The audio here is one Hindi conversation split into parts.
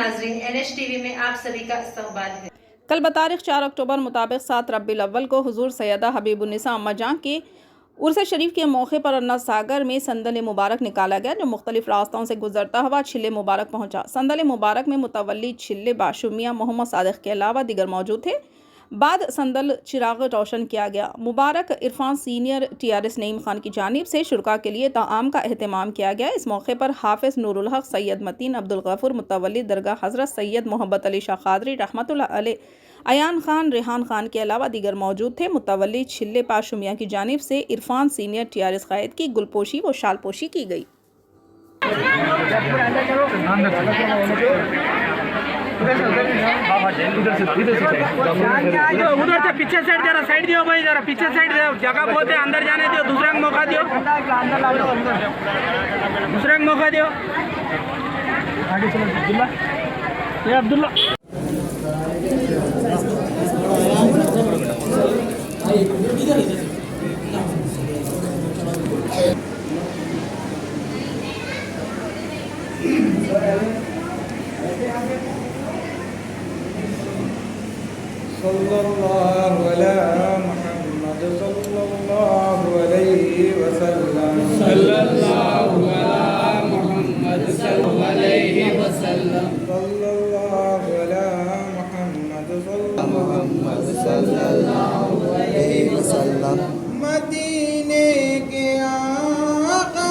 नाजरीन, NH TV में आप सभी का इस्तकबाल है। कल बतारीख 4 अक्टूबर मुताबिक 7 रब्बिल अव्वल को हुजूर सैयदा हबीबुन्निसा अम्मा जान के उर्स शरीफ के मौके पर अन्ना सागर में संदल मुबारक निकाला गया, जो मुख्तलिफ रास्तों से गुजरता हुआ छिल्ले मुबारक पहुंचा। संदल मुबारक में मुतवल्ली छिल्ले बाशुमिया मोहम्मद सादिक के अलावा दीगर मौजूद थे। बाद संदल चिराग रोशन किया गया। मुबारक इरफान सीनियर TRS नईम खान की जानिब से शुरका के लिए ताआम का एहतमाम किया गया। इस मौके पर हाफिज नूरुल हक सैयद मतीन अब्दुल गफूर मुतवल्ली दरगाह हजरत सैयद मोहब्बत अली शाह कादरी रहमतुल्लाह अलैह, अयान खान, रेहान खान के अलावा दीगर मौजूद थे। मुतवल्ली छिल्ले पाशुमिया की जानिब से इरफान सीनियर TRS कायद की गुलपोशी व शालपोशी की गई। उधर से पीछे साइड, जरा साइड दियो भाई, जरा पीछे साइड जगह बहुत है, अंदर जाने दियो, दूसरे को मौका दियो, दूसरे को मौका दियो। आगे चलो अब्दुल्ला, ये अब्दुल्ला सल्लल्लाहु अला मुहम्मद सल्लल्लाहु अलैहि वसल्लम, सल्लल्लाहु अला मुहम्मद सल्लल्लाहु अलैहि वसल्लम, सल्लल्लाहु अला मुहम्मद सल्लल्लाहु अलैहि वसल्लम। मदीने के आका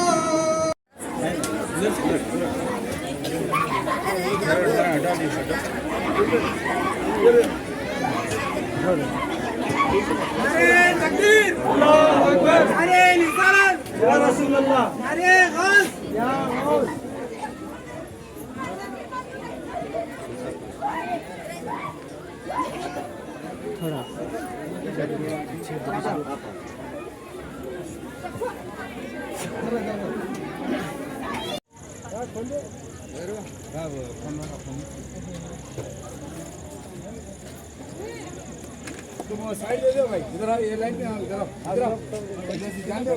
तकबीर, अल्लाहु अकबर, अरे निसारत या रसूल अल्लाह, अरे गौस या गौस। थोड़ा तुम साइड दे दो भाई, इधर आओ, ये लाइन में आओ, इधर आओ, इधर आओ, ध्यान दो,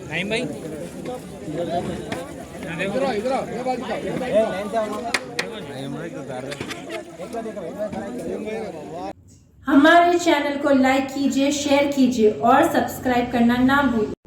नहीं भाई, इधर आओ, इधर आओ, ये बाजू का हमारे चैनल को लाइक कीजिए, शेयर कीजिए और सब्सक्राइब करना ना भूलिए।